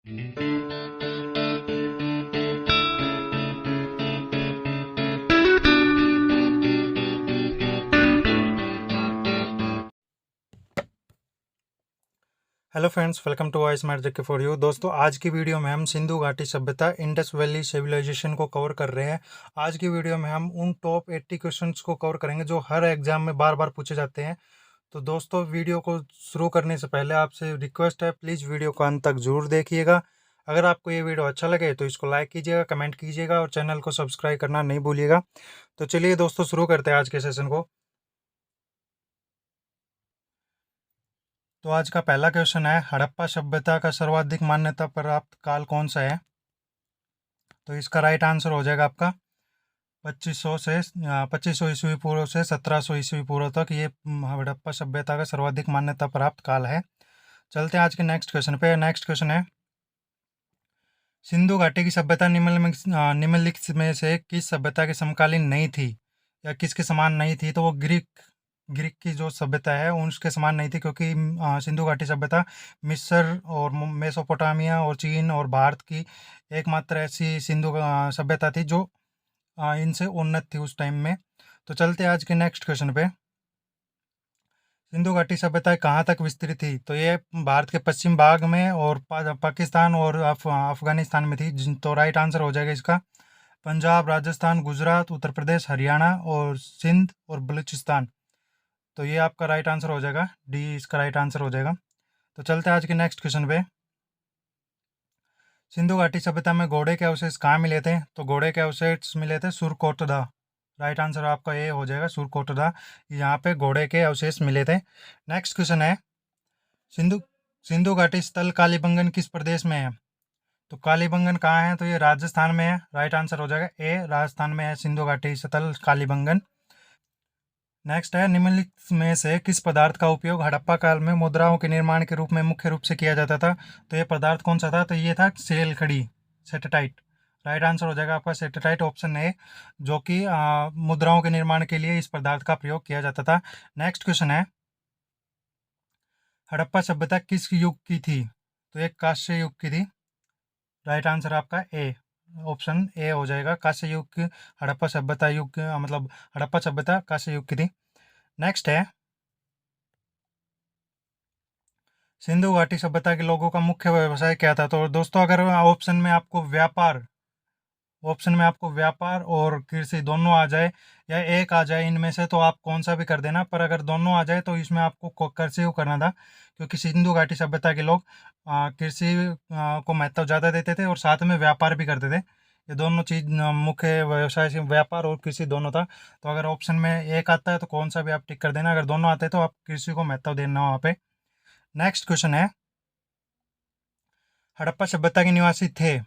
Hello friends, welcome to voice magic for you. दोस्तों, आज की वीडियो में हम सिंधु घाटी सभ्यता इंडस वैली सिविलाइजेशन को कवर कर रहे हैं। आज की वीडियो में हम उन टॉप 80 क्वेश्चंस को कवर करेंगे जो हर एग्जाम में बार बार पूछे जाते हैं। तो दोस्तों, वीडियो को शुरू करने से पहले आपसे रिक्वेस्ट है, प्लीज़ वीडियो को अंत तक जरूर देखिएगा। अगर आपको ये वीडियो अच्छा लगे तो इसको लाइक कीजिएगा, कमेंट कीजिएगा और चैनल को सब्सक्राइब करना नहीं भूलिएगा। तो चलिए दोस्तों, शुरू करते हैं आज के सेशन को। तो आज का पहला क्वेश्चन है, हड़प्पा सभ्यता का सर्वाधिक मान्यता प्राप्त काल कौन सा है? तो इसका राइट आंसर हो जाएगा आपका 2500 ईस्वी पूर्व से 1700 ईस्वी पूर्व तक। ये हड़प्पा सभ्यता का सर्वाधिक मान्यता प्राप्त काल है। चलते हैं आज के नेक्स्ट क्वेश्चन पे। नेक्स्ट क्वेश्चन है, सिंधु घाटी की सभ्यता निम्नलिखित में से किस सभ्यता के समकालीन नहीं थी या किसके समान नहीं थी? तो वो ग्रीक ग्रीक की जो सभ्यता है उसके समान नहीं थी, क्योंकि सिंधु घाटी सभ्यता मिस्र और मेसोपोटामिया और चीन और भारत की एकमात्र ऐसी सिंधु सभ्यता थी जो इनसे उन्नत थी उस टाइम में। तो चलते हैं आज के नेक्स्ट क्वेश्चन पे। सिंधु घाटी सभ्यता कहाँ तक विस्तृत थी? तो ये भारत के पश्चिम भाग में और पाकिस्तान और अफगानिस्तान में थी। तो राइट आंसर हो जाएगा इसका पंजाब, राजस्थान, गुजरात, उत्तर प्रदेश, हरियाणा और सिंध और बलूचिस्तान। तो ये आपका राइट आंसर हो जाएगा, डी इसका राइट आंसर हो जाएगा। तो चलते हैं आज के नेक्स्ट क्वेश्चन पे। सिंधु घाटी सभ्यता में घोड़े के अवशेष कहाँ मिले थे? तो घोड़े के अवशेष मिले थे सुरकोटदा। राइट आंसर आपका ये हो जाएगा, सुरकोटदा। यहाँ पे घोड़े के अवशेष मिले थे। नेक्स्ट क्वेश्चन है, सिंधु सिंधु घाटी स्थल कालीबंगन किस प्रदेश में है? तो कालीबंगन कहाँ है? तो ये राजस्थान में है। राइट आंसर हो जाएगा ए, राजस्थान में है सिंधु घाटी स्थल कालीबंगन। नेक्स्ट है, निम्नलिखित में से किस पदार्थ का उपयोग हड़प्पा काल में मुद्राओं के निर्माण के रूप में मुख्य रूप से किया जाता था? तो ये पदार्थ कौन सा था? तो ये था सेल खड़ी, सेटेटाइट। राइट आंसर हो जाएगा आपका सेटेटाइट, ऑप्शन ए, जो कि मुद्राओं के निर्माण के लिए इस पदार्थ का प्रयोग किया जाता था। नेक्स्ट क्वेश्चन है, हड़प्पा सभ्यता किस युग की थी? तो ये कांस्य युग की थी। राइट आंसर आपका ए, ऑप्शन ए हो जाएगा, कांस्य युग की हड़प्पा सभ्यता मतलब हड़प्पा सभ्यता कांस्य युग की थी। नेक्स्ट है, सिंधु घाटी सभ्यता के लोगों का मुख्य व्यवसाय क्या था? तो दोस्तों, अगर ऑप्शन में आपको व्यापार और कृषि दोनों आ जाए या एक आ जाए इनमें से, तो आप कौन सा भी कर देना। पर अगर दोनों आ जाए तो इसमें आपको कृषि को करना था, क्योंकि सिंधु घाटी सभ्यता के लोग कृषि को महत्व ज़्यादा देते थे और साथ में व्यापार भी करते थे। ये दोनों चीज़ मुख्य व्यवसाय से व्यापार और कृषि दोनों था। तो अगर ऑप्शन में एक आता है तो कौन सा भी आप टिक कर देना, अगर दोनों आते हैं तो आप कृषि को महत्व देना वहाँ पे। नेक्स्ट क्वेश्चन है, हड़प्पा सभ्यता के निवासी थे,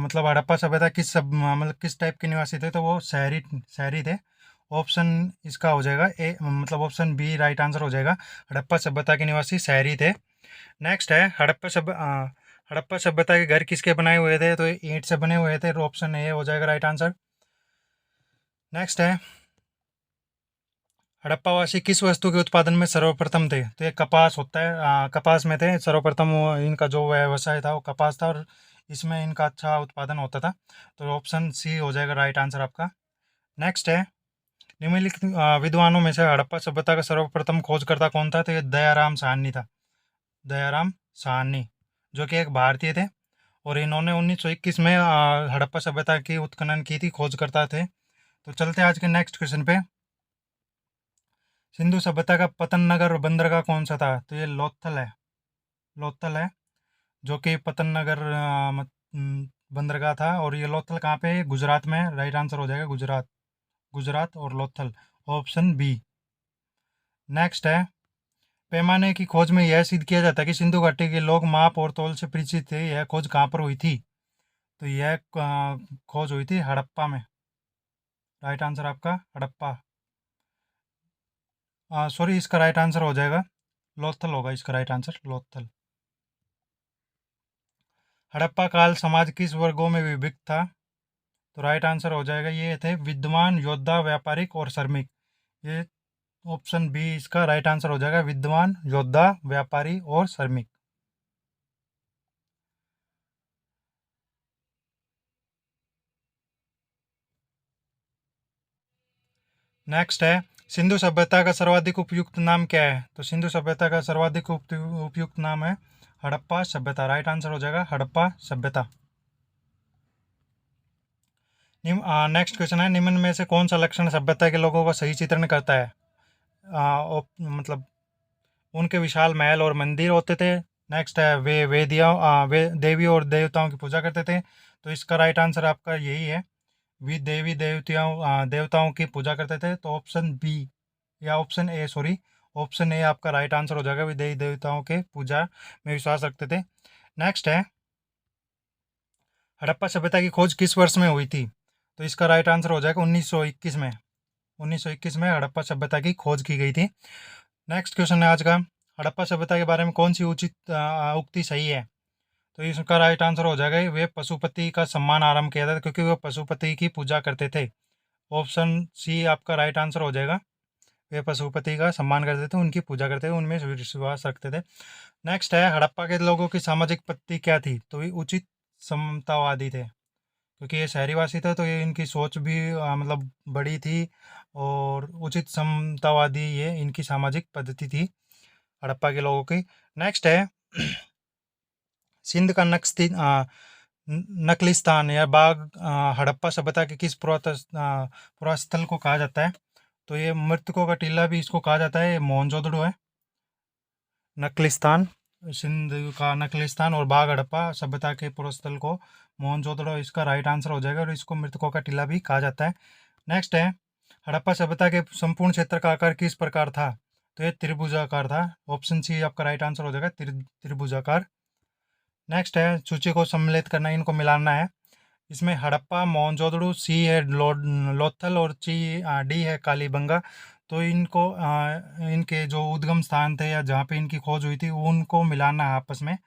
मतलब हड़प्पा सभ्यता मतलब किस टाइप के निवासी थे? तो वो शहरी शहरी थे। ऑप्शन इसका हो जाएगा ए, मतलब ऑप्शन बी राइट आंसर हो जाएगा, हड़प्पा सभ्यता के निवासी शहरी थे। नेक्स्ट है, हड़प्पा सभ्यता के घर किसके बनाए हुए थे? तो ये ईंट से बने हुए थे। ऑप्शन ए हो जाएगा राइट आंसर। नेक्स्ट है, हड़प्पावासी किस वस्तु के उत्पादन में सर्वप्रथम थे? तो ये कपास होता है, कपास में थे सर्वप्रथम। इनका जो व्यवसाय था वो कपास था और इसमें इनका अच्छा उत्पादन होता था। तो ऑप्शन सी हो जाएगा राइट आंसर आपका। नेक्स्ट है, निम्नलिखित विद्वानों में से हड़प्पा सभ्यता का सर्वप्रथम खोजकर्ता कौन था? तो ये दयाराम साहनी था, दयाराम साहनी, जो कि एक भारतीय थे और इन्होंने 1921 में हड़प्पा सभ्यता की उत्खनन की थी, खोजकर्ता थे। तो चलते हैं आज के नेक्स्ट क्वेश्चन पे। सिंधु सभ्यता का पतन नगर और बंदरगाह कौन सा था? तो ये लोथल है, लोथल है, जो कि पतन नगर बंदरगाह था। और ये लोथल कहाँ पे है? गुजरात में। राइट आंसर हो जाएगा गुजरात, गुजरात और लोथल, ऑप्शन बी। नेक्स्ट है, पैमाने की खोज में यह सिद्ध किया जाता है कि सिंधु घाटी के लोग माप और तौल से परिचित थे। यह खोज कहाँ पर हुई थी? तो यह खोज हुई थी हड़प्पा में। राइट आंसर आपका हड़प्पा, सॉरी, इसका राइट आंसर हो जाएगा लोथल होगा इसका राइट आंसर, लोथल। हड़प्पा काल समाज किस वर्गों में विभक्त था? तो राइट आंसर हो जाएगा, ये थे विद्वान, योद्धा, व्यापारिक और श्रमिक। ये ऑप्शन बी इसका राइट आंसर हो जाएगा, विद्वान, योद्धा, व्यापारी और श्रमिक। नेक्स्ट है, सिंधु सभ्यता का सर्वाधिक उपयुक्त नाम क्या है? तो सिंधु सभ्यता का सर्वाधिक उपयुक्त नाम है हड़प्पा सभ्यता। राइट आंसर हो जाएगा हड़प्पा सभ्यता। नेक्स्ट क्वेश्चन है, निम्न में से कौन सा लक्षण सभ्यता के लोगों का सही चित्रण करता है? मतलब उनके विशाल महल और मंदिर होते थे। नेक्स्ट है, वे देवी और देवताओं की पूजा करते थे। तो इसका राइट आंसर आपका यही है, वे देवी देवताओं की पूजा करते थे। तो ऑप्शन बी या option A, sorry, option A आपका राइट आंसर हो जाएगा, वे देवी देवताओं के पूजा में विश्वास रखते थे। नेक्स्ट है, हड़प्पा सभ्यता की खोज किस वर्ष में हुई थी? तो इसका राइट आंसर हो जाएगा 1921 में। 1921 में हड़प्पा सभ्यता की खोज की गई थी। नेक्स्ट क्वेश्चन है आज का, हड़प्पा सभ्यता के बारे में कौन सी उचित उक्ति सही है? तो इसका राइट आंसर हो जाएगा, वे पशुपति का सम्मान आरंभ किया था क्योंकि वे पशुपति की पूजा करते थे। ऑप्शन सी आपका राइट आंसर हो जाएगा, वे पशुपति का सम्मान करते थे, उनकी पूजा करते थे, उनमें विश्वास रखते थे। नेक्स्ट है, हड़प्पा के लोगों की सामाजिक पद्धति क्या थी? तो ये उचित समतावादी थे, क्योंकि ये शहरीवासी थे तो ये इनकी सोच भी मतलब बड़ी थी और उचित समतावादी ये इनकी सामाजिक पद्धति थी हड़प्पा के लोगों की। नेक्स्ट है, सिंध का नकलिस्तान या बाग हड़प्पा सभ्यता के किस पुरास्थल को कहा जाता है? तो ये मृतकों का टीला भी इसको कहा जाता है, ये मोहनजोदड़ो है। नकलिस्तान, सिंध का नकलिस्तान और बाग हड़प्पा सभ्यता के पुरास्थल को मोहनजोदड़ो इसका राइट आंसर हो जाएगा और इसको मृतकों का टीला भी कहा जाता है। नेक्स्ट है, हड़प्पा सभ्यता के संपूर्ण क्षेत्र का आकार किस प्रकार था? तो ये त्रिभुजाकार था। ऑप्शन सी आपका राइट आंसर हो जाएगा, त्रिभुजाकार। नेक्स्ट है, सूची को सम्मिलित करना, इनको मिलाना है। इसमें हड़प्पा, मोहनजोदड़ो, सी है लोथल और डी है कालीबंगा। तो इनको इनके जो उद्गम स्थान थे या जहाँ पे इनकी खोज हुई थी उनको मिलाना है आपस में।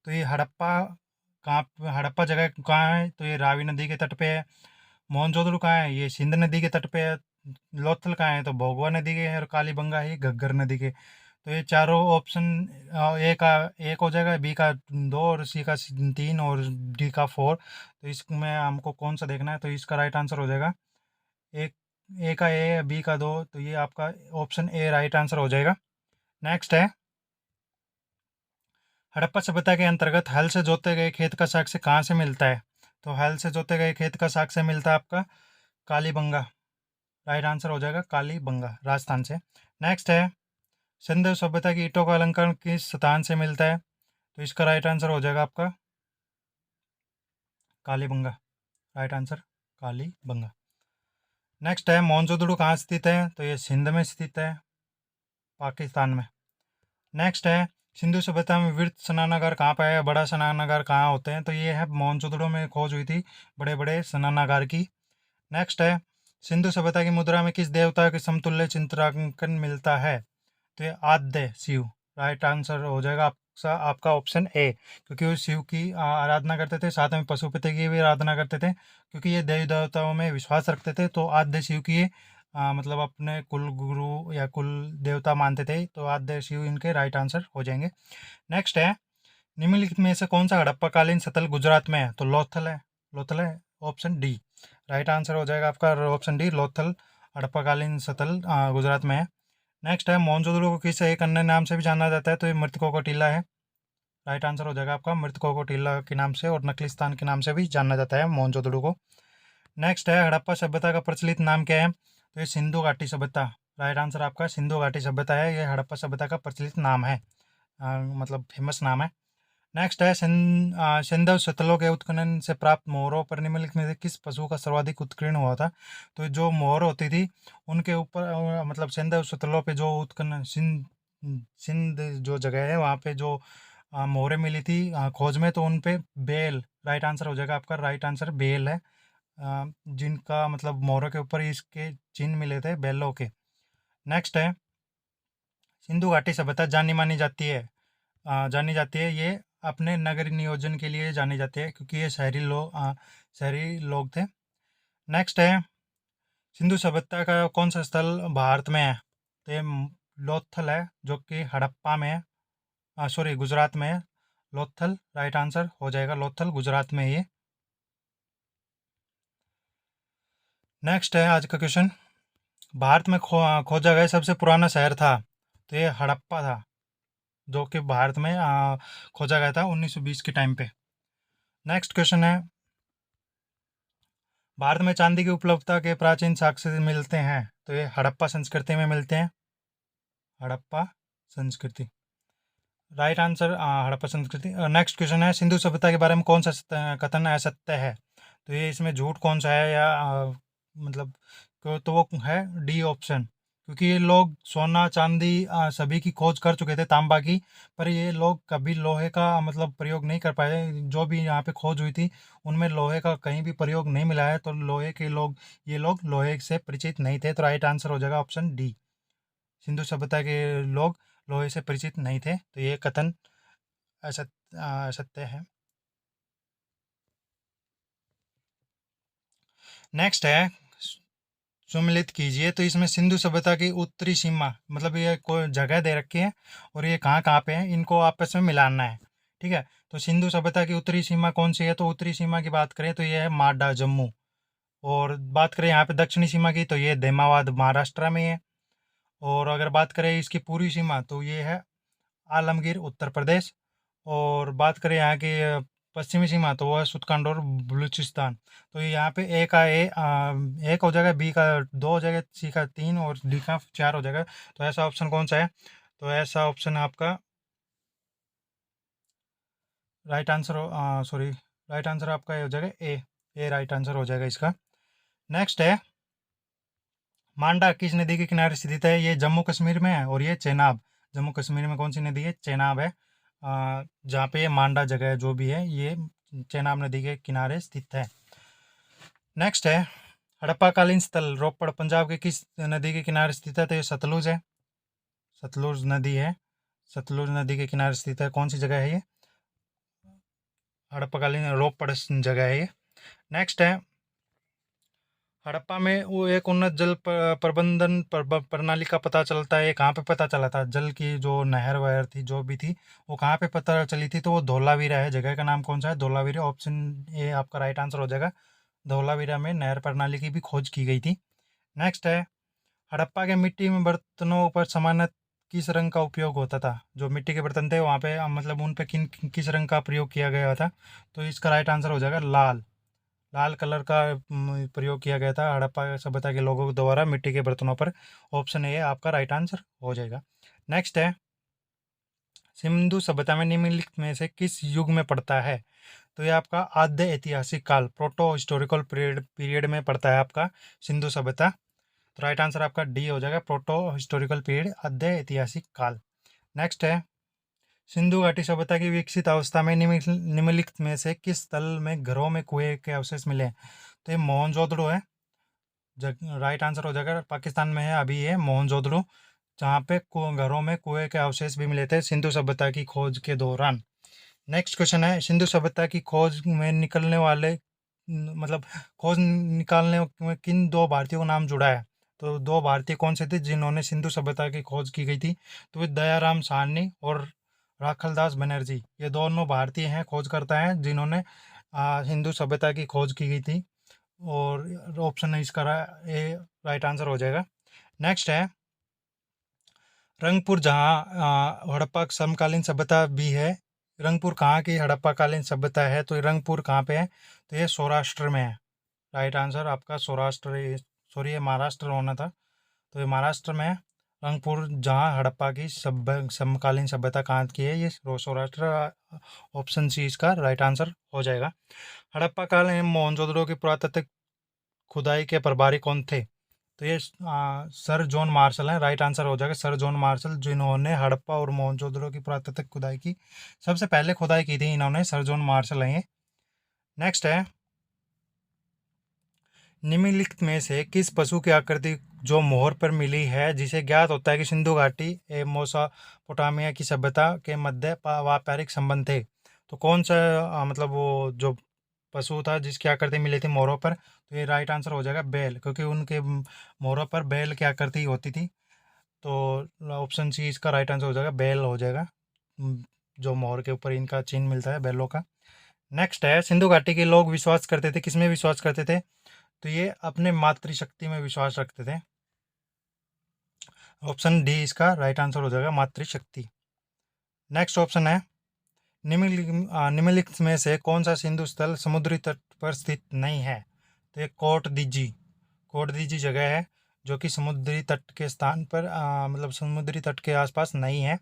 तो ये हड़प्पा जगह कहाँ है? तो ये रावी नदी के तट पे है। मोहनजोदड़ो कहाँ है? ये सिंध नदी के तट पे है। लोथल कहाँ है? तो भोगवा नदी के है। और कालीबंगा है घग्गर नदी के। तो ये चारों ऑप्शन, ए का एक हो जाएगा, बी का 2 और सी का 3 और डी का 4। तो इसमें हमको कौन सा देखना है? तो इसका राइट आंसर हो जाएगा एक, ए का ए, बी का 2। तो ये आपका ऑप्शन ए राइट आंसर हो जाएगा। नेक्स्ट है, हड़प्पा सभ्यता के अंतर्गत हल से जोते गए खेत का साक्ष्य कहाँ से मिलता है? तो हल से जोते गए खेत का साक्ष्य मिलता है आपका कालीबंगा। राइट आंसर हो जाएगा कालीबंगा, राजस्थान से। नेक्स्ट है, सिंधु सभ्यता की ईंटों का अलंकरण किस स्थान से मिलता है? तो इसका राइट आंसर हो जाएगा आपका Kalibanga. Right answer Kalibanga. Next है, मोहनजोदड़ो कहाँ स्थित है? तो ये सिंध में स्थित है, पाकिस्तान में। नेक्स्ट है, सिंधु सभ्यता में वृत्त स्नानागार कहाँ पाया है? बड़ा स्नानागार कहाँ होते हैं? तो ये है मोहनजोदड़ो में खोज हुई थी बड़े बड़े स्नानागार की। नेक्स्ट है, सिंधु सभ्यता की मुद्रा में किस देवता के समतुल्य चित्रांकन मिलता है? तो ये आद्य शिव। राइट आंसर हो जाएगा आपका ऑप्शन ए, क्योंकि वो शिव की आराधना करते थे, साथ में पशुपति की भी आराधना करते थे, क्योंकि ये देवी देवताओं में विश्वास रखते थे। तो आद्य शिव की ये मतलब अपने कुल गुरु या कुल देवता मानते थे। तो आद्य शिव इनके राइट आंसर हो जाएंगे। नेक्स्ट है, निम्नलिखित में से कौन सा हड़प्पाकालीन स्थल गुजरात में है? तो लोथल है। लोथल है, ऑप्शन डी। राइट आंसर हो जाएगा आपका ऑप्शन डी, लोथल हड़प्पाकालीन स्थल गुजरात में है। नेक्स्ट है, मोहनजोदड़ो को किस एक अन्य नाम से भी जाना जाता है? तो ये मृतकों का टीला है। राइट आंसर हो जाएगा आपका मृतकों का टीला के नाम से और नकलिस्तान के नाम से भी जाना जाता है मोहनजोदड़ो को। नेक्स्ट है, हड़प्पा सभ्यता का प्रचलित नाम क्या है? तो ये सिंधु घाटी सभ्यता। राइट आंसर आपका सिंधु घाटी सभ्यता है, ये हड़प्पा सभ्यता का प्रचलित नाम है, मतलब फेमस नाम है। नेक्स्ट है, सिंधु सतलों के उत्खनन से प्राप्त मोहरों पर निम्नलिखित में से किस पशु का सर्वाधिक उत्कीर्ण हुआ था? तो जो मोहर होती थी उनके ऊपर मतलब सिंधु सतलों पे जो उत्खनन सिंध सिंध जो जगह है वहाँ पे जो मोहरें मिली थी खोज में, तो उन पे बेल। राइट आंसर हो जाएगा आपका, राइट आंसर बेल है। जिनका मतलब मोहरों के ऊपर इसके चिन्ह मिले थे बेलों के। नेक्स्ट है, सिंधु घाटी सभ्यता जानी जाती है ये अपने नगर नियोजन के लिए जानी जाती है, क्योंकि ये शहरी लोग थे। नेक्स्ट है, सिंधु सभ्यता का कौन सा स्थल भारत में है? तो ये लोथल है, जो कि हड़प्पा में है, सॉरी गुजरात में है। लोथल राइट आंसर हो जाएगा, लोथल गुजरात में ये। नेक्स्ट है आज का क्वेश्चन, भारत में खोजा गया सबसे पुराना शहर था, तो ये हड़प्पा था, जो कि भारत में खोजा गया था 1920 के टाइम पे। नेक्स्ट क्वेश्चन है, भारत में चांदी की उपलब्धता के प्राचीन साक्ष्य मिलते हैं, तो ये हड़प्पा संस्कृति में मिलते हैं। हड़प्पा संस्कृति, राइट आंसर हड़प्पा संस्कृति। नेक्स्ट क्वेश्चन है, सिंधु सभ्यता के बारे में कौन सा कथन असत्य है, तो ये इसमें झूठ कौन सा है, या मतलब तो वो है डी ऑप्शन, क्योंकि ये लोग सोना चांदी सभी की खोज कर चुके थे, तांबा की, पर ये लोग कभी लोहे का मतलब प्रयोग नहीं कर पाए। जो भी यहाँ पे खोज हुई थी उनमें लोहे का कहीं भी प्रयोग नहीं मिला है, तो लोहे के लोग, ये लोग लोहे से परिचित नहीं थे, तो राइट आंसर हो जाएगा ऑप्शन डी, सिंधु सभ्यता के लोग लोहे से परिचित नहीं थे, तो ये कथन असत्य है। नेक्स्ट है, सम्मिलित कीजिए, तो इसमें सिंधु सभ्यता की उत्तरी सीमा, मतलब ये कोई जगह दे रखी है और ये कहाँ कहाँ पे है, इनको आपस में मिलाना है। ठीक है, तो सिंधु सभ्यता की उत्तरी सीमा कौन सी है, तो उत्तरी सीमा की बात करें तो ये है माडा जम्मू, और बात करें यहाँ पे दक्षिणी सीमा की, तो ये धैमाबाद महाराष्ट्र में है, और अगर बात करें इसकी पूर्वी सीमा तो ये है आलमगीर उत्तर प्रदेश, और बात करें यहाँ की पश्चिमी सीमा तो वो है सुतकांड और बलूचिस्तान। तो ये यहाँ पे ए का एक हो जाएगा, बी का दो हो जाएगा, सी का तीन और डी का चार हो जाएगा। तो ऐसा ऑप्शन कौन सा है, तो ऐसा ऑप्शन आपका right answer, sorry, right answer आपका ये हो जाएगा ए राइट आंसर हो जाएगा इसका। नेक्स्ट है, मांडा किस नदी के किनारे स्थित है, ये जम्मू कश्मीर में है, और ये चेनाब, जम्मू कश्मीर में कौन सी नदी है, चेनाब है, जहाँ पे ये मांडा जगह है जो भी है, ये चेनाब नदी के किनारे स्थित है। नेक्स्ट है, हड़प्पाकालीन स्थल रोपड़ पंजाब के किस नदी के किनारे स्थित है, तो ये सतलुज है, सतलुज नदी है, सतलुज नदी के किनारे स्थित है। कौन सी जगह है ये, हड़प्पाकालीन रोपड़ जगह है ये। नेक्स्ट है, हड़प्पा में वो एक उन्नत जल प्रबंधन प्रणाली का पता चलता है, कहाँ पे पता चला था, जल की जो नहर वहर थी जो भी थी वो कहाँ पे पता चली थी, तो वो धोलावीरा है, जगह का नाम कौन सा है, धोलावीरा, ऑप्शन ए आपका राइट आंसर हो जाएगा, धोलावीरा में नहर प्रणाली की भी खोज की गई थी। नेक्स्ट है, हड़प्पा के मिट्टी में बर्तनों पर सामान्य किस रंग का उपयोग होता था, जो मिट्टी के बर्तन थे वहाँ पे मतलब उन पे किस रंग का प्रयोग किया गया था, तो इसका राइट आंसर हो जाएगा लाल, लाल कलर का प्रयोग किया गया था हड़प्पा सभ्यता के लोगों द्वारा मिट्टी के बर्तनों पर, ऑप्शन ए आपका राइट आंसर हो जाएगा। नेक्स्ट है, सिंधु सभ्यता में निम्नलिखित में से किस युग में पड़ता है, तो ये आपका आद्य ऐतिहासिक काल, प्रोटो हिस्टोरिकल पीरियड में पड़ता है आपका सिंधु सभ्यता, तो राइट आंसर आपका डी हो जाएगा, प्रोटो हिस्टोरिकल पीरियड, आद्य ऐतिहासिक काल। नेक्स्ट है, सिंधु घाटी सभ्यता की विकसित अवस्था में निम्नलिखित में से किस स्थल में घरों में कुएं के अवशेष मिले हैं, तो ये मोहनजोदड़ो है, राइट आंसर हो जाएगा, पाकिस्तान में है अभी ये मोहनजोदड़ो, जहाँ पे घरों में कुएं के अवशेष भी मिले थे सिंधु सभ्यता की खोज के दौरान। नेक्स्ट क्वेश्चन है, सिंधु सभ्यता की खोज में निकलने वाले मतलब खोज निकालने में किन दो भारतीयों का नाम जुड़ा है, तो दो भारतीय कौन से थे जिन्होंने सिंधु सभ्यता की खोज की गई थी, तो वे दयाराम साहनी और राखलदास बनर्जी, ये दोनों भारतीय हैं, खोजकर्ता हैं, जिन्होंने हिंदू सभ्यता की खोज की गई थी, और ऑप्शन इसका ए राइट आंसर हो जाएगा। नेक्स्ट है, रंगपुर जहाँ हड़प्पा समकालीन सभ्यता भी है, रंगपुर कहाँ की हड़प्पा कालीन सभ्यता है, तो ये रंगपुर कहाँ पे है, तो ये सौराष्ट्र में है, राइट आंसर आपका सौराष्ट्र, सॉरी ये महाराष्ट्र होना था, तो ये महाराष्ट्र में है रंगपुर, जहाँ हड़प्पा की समकालीन सभ्यता कहाँ की है, ये सौराष्ट्र, ऑप्शन सी इसका राइट आंसर हो जाएगा। हड़प्पा काल में मोहनजोदड़ो की पुरातात्विक खुदाई के प्रभारी कौन थे, तो ये सर जॉन मार्शल हैं, राइट आंसर हो जाएगा सर जॉन मार्शल, जिन्होंने हड़प्पा और मोहनजोदड़ो की पुरातात्विक खुदाई की, सबसे पहले खुदाई की थी इन्होंने, सर जॉन मार्शल हैं ये। नेक्स्ट है, निम्नलिखित में से किस पशु की आकृति जो मोहर पर मिली है, जिसे ज्ञात होता है कि सिंधु घाटी एवं मेसोपोटामिया की सभ्यता के मध्य व्यापारिक संबंध थे, तो कौन सा मतलब वो जो पशु था जिसकी आकृति मिली थी मोहरों पर, तो ये राइट आंसर हो जाएगा बैल, क्योंकि उनके मोहरों पर बैल की आकृति होती थी, तो ऑप्शन सी इसका राइट आंसर हो जाएगा, बैल हो जाएगा, जो मोहर के ऊपर इनका चिन्ह मिलता है बैलों का। नेक्स्ट है, सिंधु घाटी के लोग विश्वास करते थे, किसमें विश्वास करते थे, तो ये अपने मातृशक्ति में विश्वास रखते थे, ऑप्शन डी इसका राइट आंसर हो जाएगा, मातृशक्ति। नेक्स्ट ऑप्शन है, निम्नलिखित में से कौन सा सिंधु स्थल समुद्री तट पर स्थित नहीं है? तो ये कोट दीजी जगह है जो कि समुद्री तट के स्थान पर मतलब समुद्री तट के आसपास नहीं है।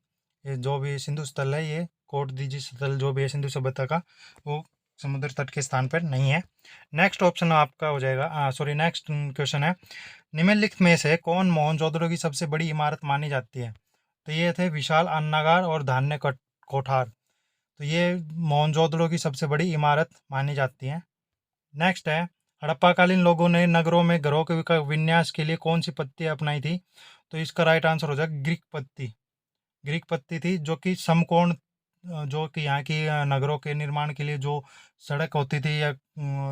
ये जो भी सिंधु स्थल है, ये कोट दीजी स्थल जो भी है सिंधु सभ्यता का, वो समुद्र तट के स्थान पर नहीं है। नेक्स्ट ऑप्शन आपका हो जाएगा, सॉरी नेक्स्ट क्वेश्चन है, निम्नलिखित में से कौन मोहनजोदड़ो की सबसे बड़ी इमारत मानी जाती है? तो ये थे विशाल अन्नागार और धान्य कोठार। तो ये मोहनजोदड़ो की सबसे बड़ी इमारत मानी जाती है। नेक्स्ट है, हड़प्पाकालीन लोगों ने नगरों में घरों के विन्यास के लिए कौन सी पत्ती अपनाई थी? तो इसका राइट आंसर हो जाएगा ग्रीक पत्ती। ग्रीक पत्ती थी जो कि समकोण, जो कि यहाँ की नगरों के निर्माण के लिए जो सड़क होती थी या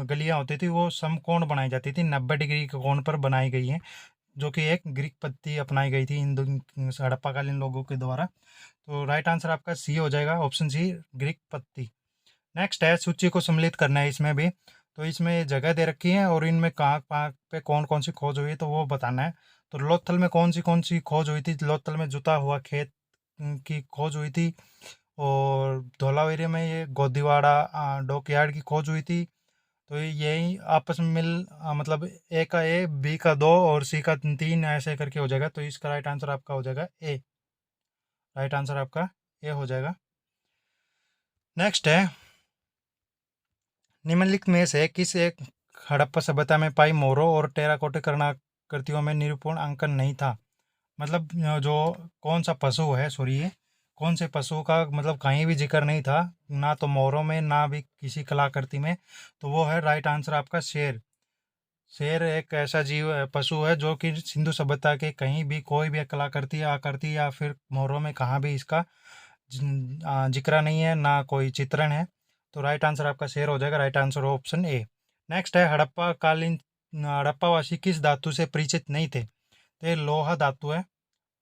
गलियाँ होती थी, वो समकोण बनाई जाती थी, 90 डिग्री के कोण पर बनाई गई हैं, जो कि एक ग्रीक पत्ती अपनाई गई थी हड़प्पाकालीन लोगों के द्वारा। तो राइट आंसर आपका सी हो जाएगा, ऑप्शन सी, ग्रीक पत्ती। नेक्स्ट है, सूची को सम्मिलित करना है इसमें भी। तो इसमें जगह दे रखी है और इनमें कहाँ कहाँ पे कौन कौन सी खोज हुई है तो वो बताना है। तो लोथल में कौन सी खोज हुई थी? लोथल में जुता हुआ खेत की खोज हुई थी, और धौलावीरे में ये गोदीवाड़ा डॉकयार्ड की खोज हुई थी। तो यही आपस में मतलब ए का ए, बी का 2 और सी का 3 ऐसे करके हो जाएगा। तो इसका राइट आंसर आपका हो जाएगा ए। राइट आंसर आपका ए हो जाएगा। नेक्स्ट है, निम्नलिखित में से किस एक हड़प्पा सभ्यता में पाई मोरों और टेराकोटा कृतियों में निरूपण अंकन नहीं था? मतलब जो कौन सा पशु है, सॉरी ये कौन से पशु का मतलब कहीं भी जिक्र नहीं था, ना तो मोरों में ना भी किसी कलाकृति में। तो वो है राइट आंसर आपका शेर। शेर एक ऐसा पशु है जो कि सिंधु सभ्यता के कहीं भी कोई भी कलाकृति या आकृति या फिर मोरों में कहाँ भी इसका जिक्र नहीं है, ना कोई चित्रण है। तो राइट आंसर आपका शेर हो जाएगा। Right answer option A. Next है, हड़प्पावासी किस धातु से परिचित नहीं थे? तो ये लोहा धातु है।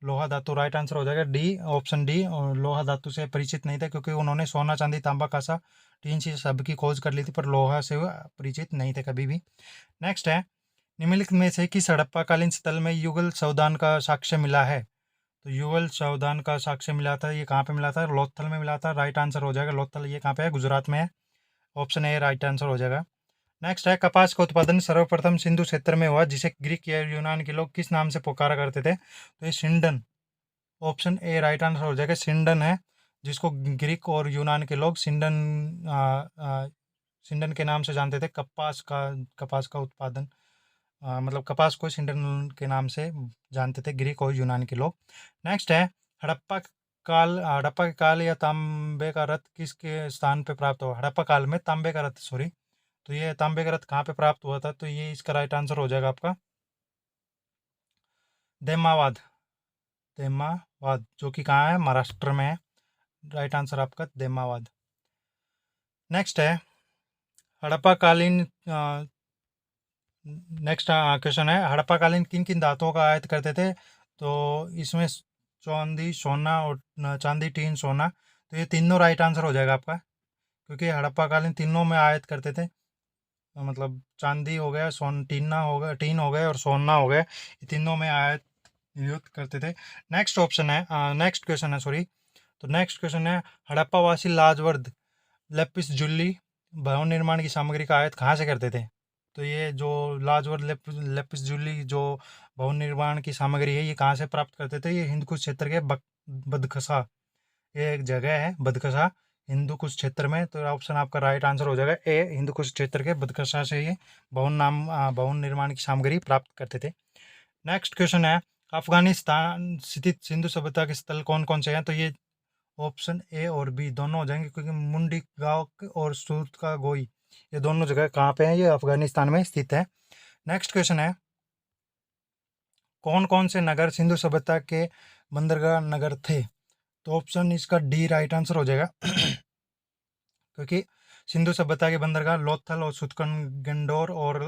लोहा धातु राइट आंसर हो जाएगा डी, ऑप्शन डी। और लोहा धातु से परिचित नहीं थे क्योंकि उन्होंने सोना चांदी तांबा कांसा टीन सी सब की खोज कर ली थी, पर लोहा से वो परिचित नहीं थे कभी भी। नेक्स्ट है, निम्नलिखित में से किस हड़प्पाकालीन स्थल में युगल संविधान का साक्ष्य मिला है? तो युगल संविधान का साक्ष्य मिला था, ये कहाँ पे मिला था? लोथल में मिला था। राइट आंसर हो जाएगा लोथल। ये कहाँ पे है? गुजरात में है। ऑप्शन ए राइट आंसर हो जाएगा। नेक्स्ट है, कपास का उत्पादन सर्वप्रथम सिंधु क्षेत्र में हुआ जिसे ग्रीक या यूनान के लोग किस नाम से पुकारा करते थे? तो ये सिंडन। ऑप्शन ए राइट आंसर हो जाएगा, सिंडन है, जिसको ग्रीक और यूनान के लोग सिंडन के नाम से जानते थे। कपास का उत्पादन मतलब कपास को सिंडन के नाम से जानते थे ग्रीक और यूनान के लोग। नेक्स्ट है, हड़प्पा के काल या तांबे का रथ किसके स्थान पे प्राप्त हुआ? हड़प्पा काल में तांबे का रथ, सॉरी। तो ये तांबे का रथ कहाँ पे प्राप्त हुआ था? तो ये इसका राइट आंसर हो जाएगा आपका देमावाद। देमावाद जो कि कहाँ है? महाराष्ट्र में है। राइट आंसर आपका देमावाद। नेक्स्ट है, हड़प्पाकालीन नेक्स्ट क्वेश्चन है, हड़प्पाकालीन किन किन धातुओं का आयात करते थे? तो इसमें चांदी सोना और चांदी टीन सोना। तो ये तीनों राइट आंसर हो जाएगा आपका, क्योंकि हड़प्पाकालीन तीनों में आयात करते थे। मतलब चांदी हो गया, टीन हो गए और सोना हो गया, ये तीनों में आयात युक्त करते थे। नेक्स्ट क्वेश्चन है, सॉरी। तो नेक्स्ट क्वेश्चन है, हड़प्पावासी लाजवर्द लेपिस जुल्ली भवन निर्माण की सामग्री का आयात कहाँ से करते थे? तो ये जो लाजवर्द लेपिस जुल्ली जो भवन निर्माण की सामग्री है, ये कहाँ से प्राप्त करते थे? ये हिंदकुश क्षेत्र के बदखसा, ये एक जगह है बदखसा हिंदुकुश क्षेत्र में। तो ऑप्शन आपका राइट आंसर हो जाएगा ए, हिंदुकुश क्षेत्र के बदखसा से ये भवन निर्माण की सामग्री प्राप्त करते थे। नेक्स्ट क्वेश्चन है, अफगानिस्तान स्थित सिंधु सभ्यता के स्थल कौन कौन से हैं? तो ये ऑप्शन ए और बी दोनों हो जाएंगे, क्योंकि मुंडी गांव और सूत का गोई, ये दोनों जगह कहाँ पे हैं? ये अफगानिस्तान में स्थित है। नेक्स्ट क्वेश्चन है, कौन कौन से नगर सिंधु सभ्यता के बंदरगाह नगर थे? तो ऑप्शन इसका डी राइट आंसर हो जाएगा क्योंकि सिंधु सभ्यता के बंदरगाह लोथल और गंडोर और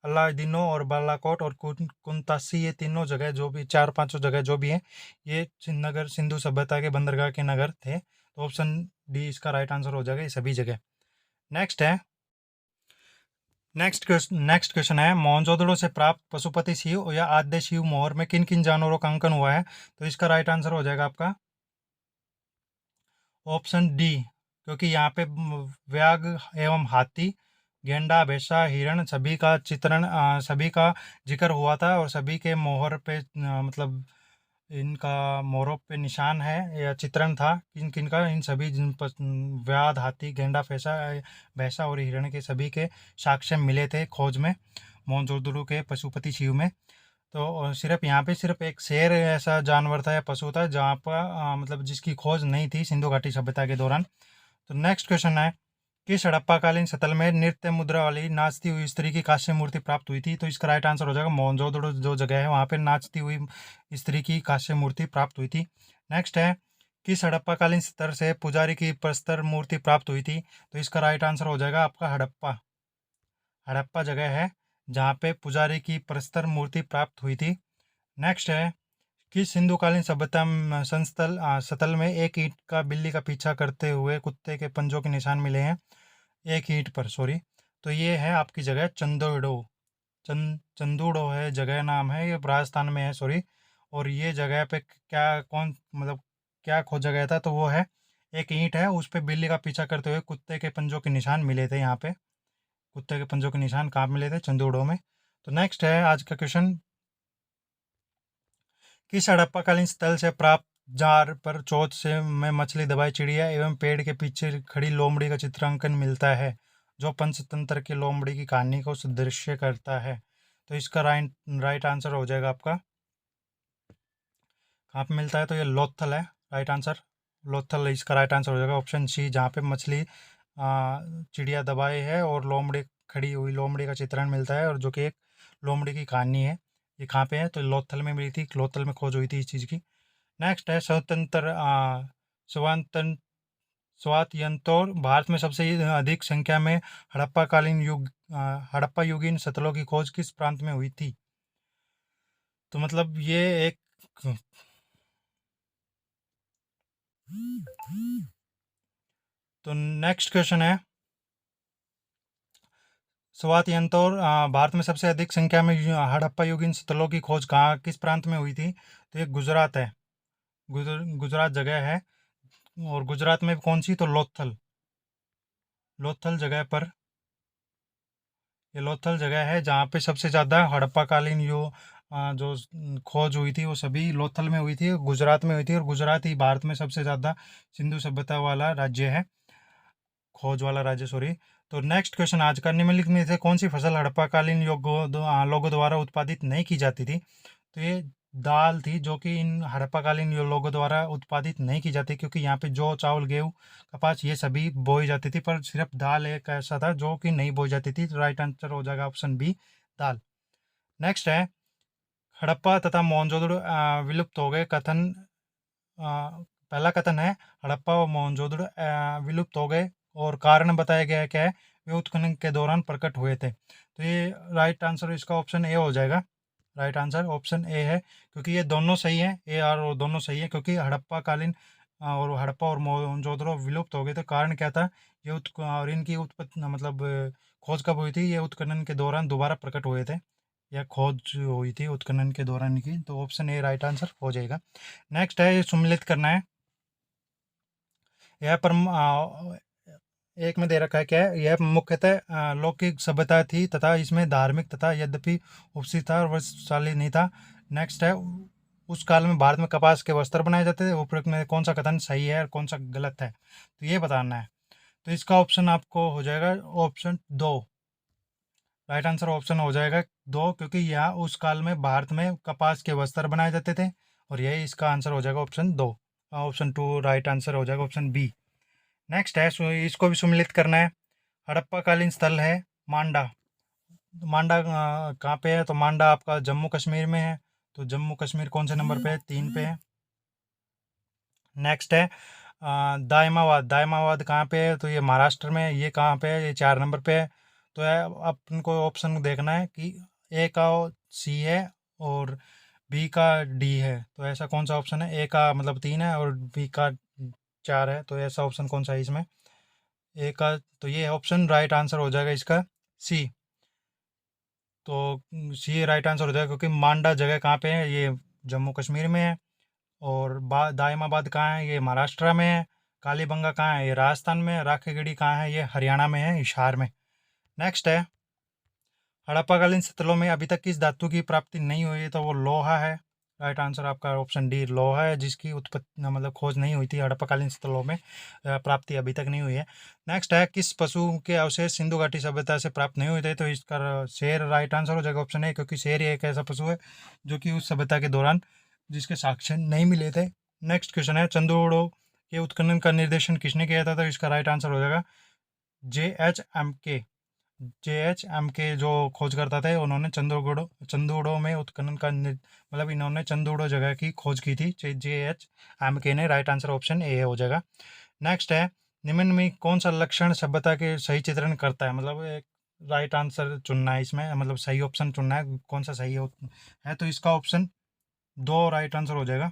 अलाउद्दीनो और बालाकोट और कुंतासी, ये तीनों जगह जो भी 4-5 जगह जो भी है, ये नगर सिंधु सभ्यता के बंदरगाह के नगर थे। तो ऑप्शन डी इसका राइट आंसर हो जाएगा, ये सभी जगह। नेक्स्ट है, नेक्स्ट क्वेश्चन है, मोहनजोदड़ो से प्राप्त पशुपति शिव या आद्य शिव मोहर में किन किन जानवरों का अंकन हुआ है? तो इसका राइट आंसर हो जाएगा आपका ऑप्शन डी, क्योंकि यहाँ पे व्याघ एवं हाथी, गेंडा, भैंसा, हिरण सभी का चित्रण सभी का जिक्र हुआ था और सभी के मोहर पे मतलब इनका मोहरों पे निशान है या चित्रण था किन किन का, इन सभी व्याध, हाथी, गेंडा, भैंसा भैंसा और हिरण के सभी के साक्ष्य मिले थे खोज में, मोहनजोदड़ो के पशुपति शिव में। तो सिर्फ यहाँ पे सिर्फ एक शेर ऐसा जानवर था या पशु था जहाँ पर मतलब जिसकी खोज नहीं थी सिंधु घाटी सभ्यता के दौरान। तो नेक्स्ट क्वेश्चन है, किस हड़प्पाकालीन शतल में नृत्य मुद्रा वाली नाचती हुई स्त्री की कांस्य मूर्ति प्राप्त हुई थी? तो इसका राइट आंसर हो जाएगा मोहनजोदड़ो जो जगह है वहाँ पे नाचती हुई स्त्री की कांस्य मूर्ति प्राप्त हुई थी। नेक्स्ट है, किस हड़प्पाकालीन स्तर से पुजारी की प्रस्तर मूर्ति प्राप्त हुई थी? तो इसका राइट आंसर हो जाएगा आपका हड़प्पा। हड़प्पा जगह है जहाँ पे पुजारी की प्रस्तर मूर्ति प्राप्त हुई थी। नेक्स्ट है, किस सिंधुकालीन सभ्यता सतल में एक ईंट का बिल्ली का पीछा करते हुए कुत्ते के पंजों के निशान मिले हैं? एक ईंट पर, सॉरी। तो ये है आपकी जगह चंदोड़ो। चंदूड़ो है जगह नाम है, ये राजस्थान में है, सॉरी। और ये जगह पे क्या कौन मतलब क्या खोजा गया था? तो वो है एक ईंट है, उस पे बिल्ली का पीछा करते हुए कुत्ते के पंजों के निशान मिले थे। यहाँ पे कुत्ते के पंजों के निशान कहाँ मिले थे? चंदूड़ो में। तो नेक्स्ट है आज का क्वेश्चन, किस हड़प्पाकालीन स्थल से प्राप्त जार पर चोंच से में मछली दबाई चिड़िया एवं पेड़ के पीछे खड़ी लोमड़ी का चित्रांकन मिलता है जो पंचतंत्र की लोमड़ी की कहानी को सुदृश्य करता है? तो इसका राइट आंसर हो जाएगा आपका कहाँ पे मिलता है? तो ये लोथल है राइट आंसर। लोथल इसका राइट आंसर हो जाएगा ऑप्शन सी, जहाँ पे मछली चिड़िया दबाई है और लोमड़ी खड़ी हुई लोमड़ी का चित्रण मिलता है और जो कि एक लोमड़ी की कहानी है। ये कहाँ पे है? तो लोथल में मिली थी, लोथल में खोज हुई थी इस चीज़ की। नेक्स्ट है स्वतंत्र स्वातंत्र स्वातयंत्र भारत में सबसे अधिक संख्या में हड़प्पाकालीन हड़प्पा युगीन शतलों की खोज किस प्रांत में हुई थी? तो मतलब ये एक तो नेक्स्ट क्वेश्चन है, स्वातयंत्र भारत में सबसे अधिक संख्या में हड़प्पा युगीन स्थलों की खोज कहाँ किस प्रांत में हुई थी? तो ये गुजरात है, गुजरात जगह है। और गुजरात में कौन सी? तो लोथल, लोथल जगह पर, ये लोथल जगह है जहाँ पे सबसे ज़्यादा हड़प्पा कालीन जो खोज हुई थी वो सभी लोथल में हुई थी, गुजरात में हुई थी। और गुजरात ही भारत में सबसे ज़्यादा सिंधु सभ्यता वाला राज्य है, खोज वाला राज्य, सॉरी। तो नेक्स्ट क्वेश्चन आज का, निम्नलिखित में से कौन सी फसल हड़प्पाकालीन लोगों द्वारा उत्पादित नहीं की जाती थी? तो ये दाल थी जो कि इन हड़प्पाकालीन लोगों द्वारा उत्पादित नहीं की जाती, क्योंकि यहाँ पे जौ, चावल, गेहूँ, कपास ये सभी बोई जाती थी, पर सिर्फ दाल एक ऐसा था जो कि नहीं बोई जाती थी। तो राइट आंसर हो जाएगा ऑप्शन बी, दाल। नेक्स्ट है, हड़प्पा तथा मोहनजोदड़ो विलुप्त हो गए कथन पहला कथन है, हड़प्पा और मोहनजोदड़ो विलुप्त हो गए और कारण बताया गया है क्या है? वे उत्खनन के दौरान प्रकट हुए थे। तो ये राइट आंसर इसका ऑप्शन ए हो जाएगा। राइट आंसर ऑप्शन ए है, क्योंकि ये दोनों सही है, ए और वो दोनों सही है, क्योंकि हड़प्पा कालीन और हड़प्पा और मोहनजोदड़ो विलुप्त हो गए थे। कारण क्या था? ये और इनकी उत्पत्ति मतलब खोज कब हुई थी? ये उत्खनन के दौरान दोबारा प्रकट हुए थे, या खोज हुई थी उत्खनन के दौरान की। तो ऑप्शन ए राइट आंसर हो जाएगा। नेक्स्ट है, ये सम्मिलित करना है। यह पर एक में दे रखा है क्या है? यह मुख्यतः लौकिक सभ्यता थी तथा इसमें धार्मिक तथा यद्यपि उपसी था और वैश्यशाली नहीं था। नेक्स्ट है, उस काल में भारत में कपास के वस्त्र बनाए जाते थे। उपरोक्त में कौन सा कथन सही है और कौन सा गलत है? तो ये बताना है। तो इसका ऑप्शन आपको हो जाएगा ऑप्शन दो। राइट आंसर ऑप्शन हो जाएगा दो, क्योंकि यहाँ उस काल में भारत में कपास के वस्त्र बनाए जाते थे, और यही इसका आंसर हो जाएगा ऑप्शन दो। ऑप्शन टू राइट आंसर हो जाएगा ऑप्शन बी। नेक्स्ट है, इसको भी सम्मिलित करना है। हड़प्पाकालीन स्थल है मांडा। मांडा कहाँ पे है? तो मांडा आपका जम्मू कश्मीर में है। तो जम्मू कश्मीर कौन से नंबर पे है? 3 पे है। नेक्स्ट है दायमाबाद। दायमाबाद कहाँ पे है? तो ये महाराष्ट्र में है। ये कहाँ पे है? ये 4 नंबर पे है। तो अपन को ऑप्शन देखना है कि ए का सी है और बी का डी है। तो ऐसा कौन सा ऑप्शन है? ए का मतलब 3 है और बी का 4 है। तो ऐसा ऑप्शन कौन सा है इसमें? ए का, तो ये ऑप्शन राइट आंसर हो जाएगा इसका सी। तो सी राइट आंसर हो जाएगा, क्योंकि मांडा जगह कहाँ पे है, ये जम्मू कश्मीर में है। और दायमाबाद कहाँ है, ये महाराष्ट्र में है। कालीबंगा कहाँ है, ये राजस्थान में है। राखीगढ़ी कहाँ है, ये हरियाणा में है, हिसार में। नेक्स्ट है, हड़प्पाकालीन स्थलों में अभी तक किस धातु की प्राप्ति नहीं हुई है, तो वो लोहा है। राइट आंसर आपका ऑप्शन डी लोहा है, जिसकी उत्पत्ति मतलब खोज नहीं हुई थी हड़प्पाकालीन स्थलों में, प्राप्ति अभी तक नहीं हुई है। नेक्स्ट है, किस पशु के अवशेष सिंधु घाटी सभ्यता से प्राप्त नहीं हुए थे, तो इसका शेर राइट आंसर हो जाएगा ऑप्शन ए, क्योंकि शेर एक ऐसा पशु है जो कि उस सभ्यता के दौरान जिसके साक्ष्य नहीं मिले थे। नेक्स्ट क्वेश्चन है, चंद्रोड़ो के उत्खनन का निर्देशन किसने किया था, तो इसका राइट आंसर हो जाएगा JHMK। JHMK जो खोजकर्ता थे, उन्होंने चंदोड़ो में उत्खनन का मतलब इन्होंने चंदोड़ो जगह की खोज की थी। JHMK ने। राइट आंसर ऑप्शन ए हो जाएगा। नेक्स्ट है, निम्न में कौन सा लक्षण सभ्यता के सही चित्रण करता है, मतलब एक राइट आंसर चुनना है इसमें, मतलब सही ऑप्शन चुनना है, कौन सा सही है, तो इसका ऑप्शन 2 राइट आंसर हो जाएगा।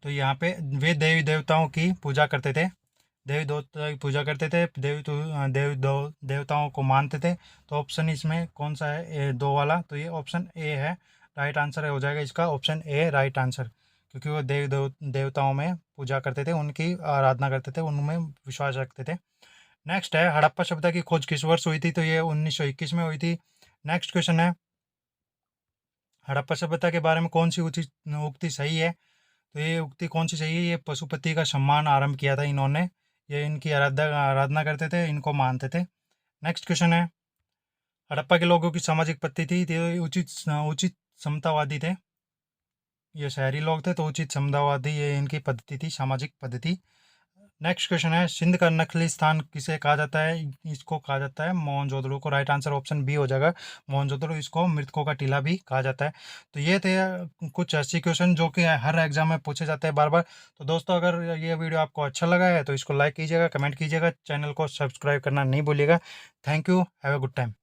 तो यहाँ पे वे देवी देवताओं की पूजा करते थे, देवी देवता की पूजा करते थे, देवताओं को मानते थे। तो ऑप्शन इसमें कौन सा है, ए 2 वाला, तो ये ऑप्शन ए है। राइट आंसर हो जाएगा इसका ऑप्शन ए राइट आंसर, क्योंकि वो देवताओं में पूजा करते थे, उनकी आराधना करते थे, उनमें विश्वास रखते थे। नेक्स्ट है, हड़प्पा सभ्यता की खोज किस वर्ष हुई थी, तो ये 1921 में हुई थी। नेक्स्ट क्वेश्चन है, हड़प्पा सभ्यता के बारे में कौन सी उक्ति सही है, तो ये उक्ति कौन सी सही है, ये पशुपति का सम्मान आरंभ किया था इन्होंने, ये इनकी आराधना करते थे, इनको मानते थे। नेक्स्ट क्वेश्चन है, हड़प्पा के लोगों की सामाजिक पद्धति थी, तो उचित समतावादी थे, ये शहरी लोग थे, तो उचित समतावादी ये इनकी पद्धति थी, सामाजिक पद्धति। नेक्स्ट क्वेश्चन है, सिंध का नकली स्थान किसे कहा जाता है, इसको कहा जाता है मोहनजोदड़ो को। राइट आंसर ऑप्शन बी हो जाएगा मोहनजोदड़ो, इसको मृतकों का टीला भी कहा जाता है। तो ये थे कुछ ऐसे क्वेश्चन जो कि हर एग्जाम में पूछे जाते हैं बार बार। तो दोस्तों, अगर ये वीडियो आपको अच्छा लगा है तो इसको लाइक कीजिएगा, कमेंट कीजिएगा, चैनल को सब्सक्राइब करना नहीं भूलिएगा। Thank you, have a good time.